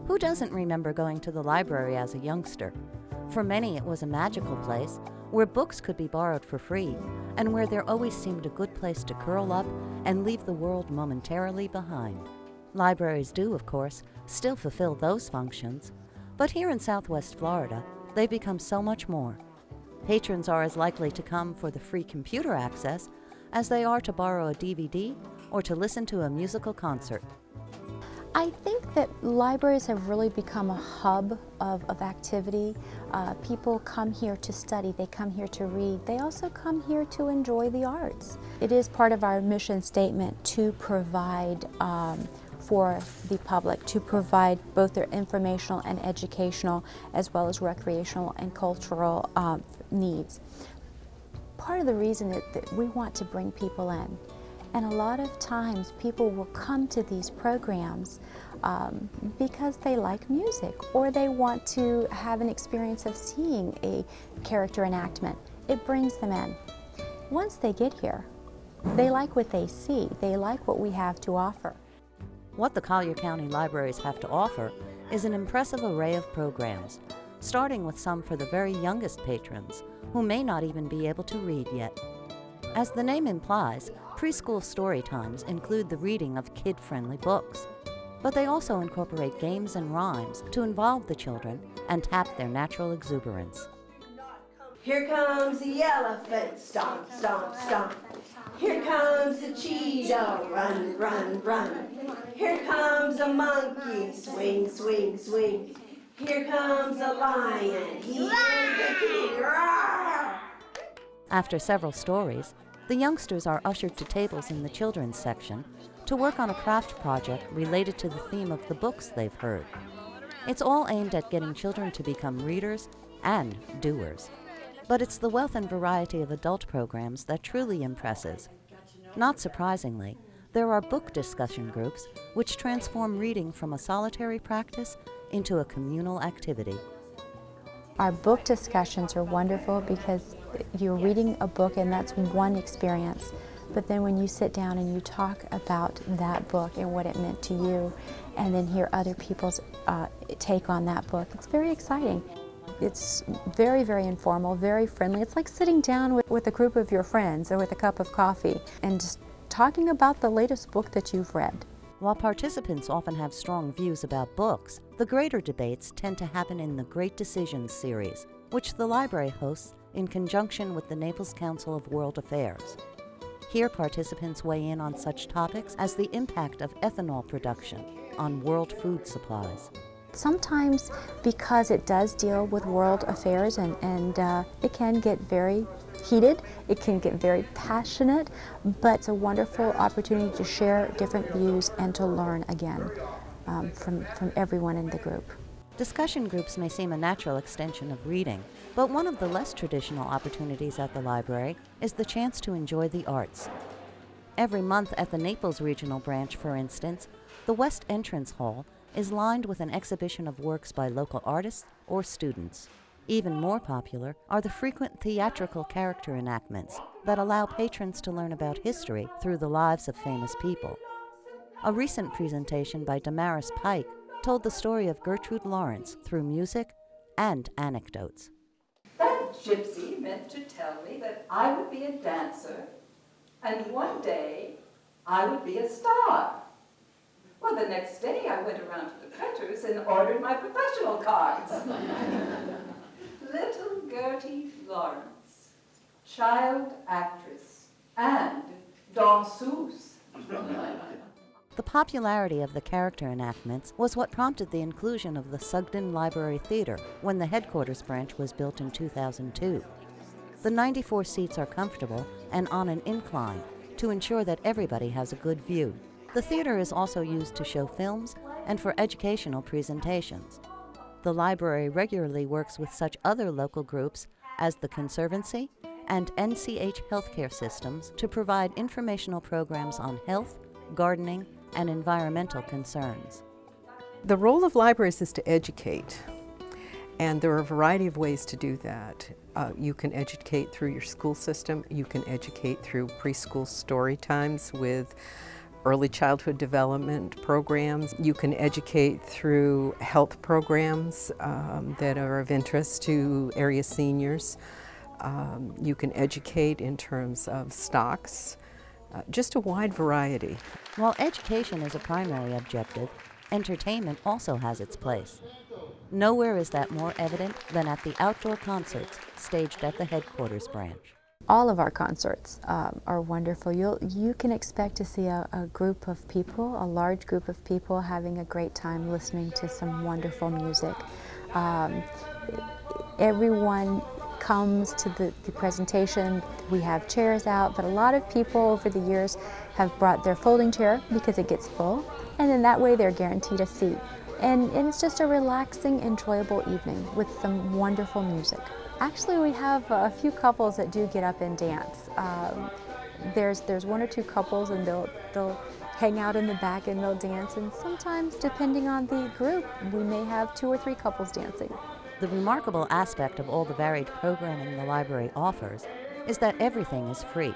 Who doesn't remember going to the library as a youngster? For many, it was a magical place where books could be borrowed for free and where there always seemed a good place to curl up and leave the world momentarily behind. Libraries do, of course, still fulfill those functions, but here in Southwest Florida, they've become so much more. Patrons are as likely to come for the free computer access as they are to borrow a DVD or to listen to a musical concert. I think that libraries have really become a hub of activity. People come here to study, they come here to read, they also come here to enjoy the arts. It is part of our mission statement to provide for the public, to provide both their informational and educational as well as recreational and cultural needs. Part of the reason is that we want to bring people in. And a lot of times people will come to these programs because they like music or they want to have an experience of seeing a character enactment. It brings them in. Once they get here, they like what they see. They like what we have to offer. What the Collier County libraries have to offer is an impressive array of programs, starting with some for the very youngest patrons who may not even be able to read yet. As the name implies, preschool story times include the reading of kid-friendly books, but they also incorporate games and rhymes to involve the children and tap their natural exuberance. Here comes the elephant, stomp, stomp, stomp. Here comes the cheetah, run, run, run. Here comes a monkey, swing, swing, swing. Here comes a lion, he is the king, roar! After several stories, the youngsters are ushered to tables in the children's section to work on a craft project related to the theme of the books they've heard. It's all aimed at getting children to become readers and doers. But it's the wealth and variety of adult programs that truly impresses. Not surprisingly, there are book discussion groups which transform reading from a solitary practice into a communal activity. Our book discussions are wonderful because you're reading a book and that's one experience. But then when you sit down and you talk about that book and what it meant to you, and then hear other people's take on that book, it's very exciting. It's very, very informal, very friendly. It's like sitting down with a group of your friends or with a cup of coffee and just talking about the latest book that you've read. While participants often have strong views about books, the greater debates tend to happen in the Great Decisions series, which the library hosts in conjunction with the Naples Council of World Affairs. Here, participants weigh in on such topics as the impact of ethanol production on world food supplies. Sometimes, because it does deal with world affairs and it can get very heated, it can get very passionate, but it's a wonderful opportunity to share different views and to learn again from everyone in the group. Discussion groups may seem a natural extension of reading, but one of the less traditional opportunities at the library is the chance to enjoy the arts. Every month at the Naples Regional branch, for instance, the West Entrance Hall is lined with an exhibition of works by local artists or students. Even more popular are the frequent theatrical character enactments that allow patrons to learn about history through the lives of famous people. A recent presentation by Damaris Pike told the story of Gertrude Lawrence through music and anecdotes. That gypsy meant to tell me that I would be a dancer, and one day I would be a star. Well, the next day I went around to the printers and ordered my professional cards. Little Gertie Lawrence, child actress and danseuse. The popularity of the character enactments was what prompted the inclusion of the Sugden Library Theater when the headquarters branch was built in 2002. The 94 seats are comfortable and on an incline to ensure that everybody has a good view. The theater is also used to show films and for educational presentations. The library regularly works with such other local groups as the Conservancy and NCH Healthcare Systems to provide informational programs on health, gardening, and environmental concerns. The role of libraries is to educate, and there are a variety of ways to do that. You can educate through your school system, you can educate through preschool story times with early childhood development programs. You can educate through health programs that are of interest to area seniors. You can educate in terms of stocks, just a wide variety. While education is a primary objective, entertainment also has its place. Nowhere is that more evident than at the outdoor concerts staged at the headquarters branch. All of our concerts are wonderful. You can expect to see a group of people, a large group of people having a great time listening to some wonderful music. Everyone comes to the presentation. We have chairs out, but a lot of people over the years have brought their folding chair because it gets full, and in that way they're guaranteed a seat. And it's just a relaxing, enjoyable evening with some wonderful music. Actually, we have a few couples that do get up and dance. There's one or two couples, and they'll hang out in the back and they'll dance, and sometimes, depending on the group, we may have 2 or 3 couples dancing. The remarkable aspect of all the varied programming the library offers is that everything is free.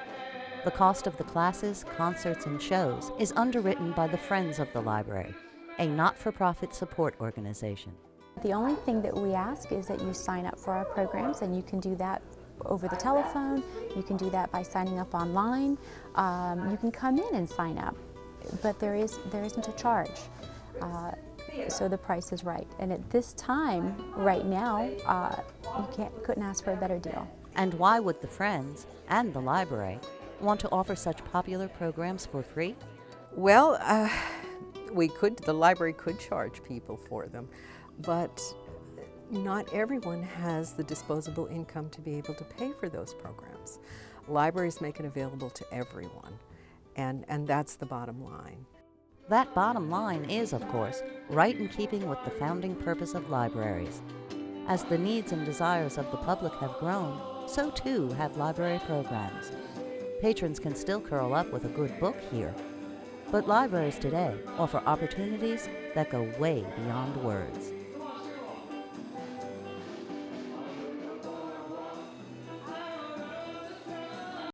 The cost of the classes, concerts, and shows is underwritten by the Friends of the Library, a not-for-profit support organization. The only thing that we ask is that you sign up for our programs, and you can do that over the telephone. You can do that by signing up online. You can come in and sign up, but there isn't a charge. So the price is right. And at this time, right now, you couldn't ask for a better deal. And why would the Friends and the library want to offer such popular programs for free? Well, the library could charge people for them, but not everyone has the disposable income to be able to pay for those programs. Libraries make it available to everyone, and that's the bottom line. That bottom line is, of course, right in keeping with the founding purpose of libraries. As the needs and desires of the public have grown, so too have library programs. Patrons can still curl up with a good book here, but libraries today offer opportunities that go way beyond words.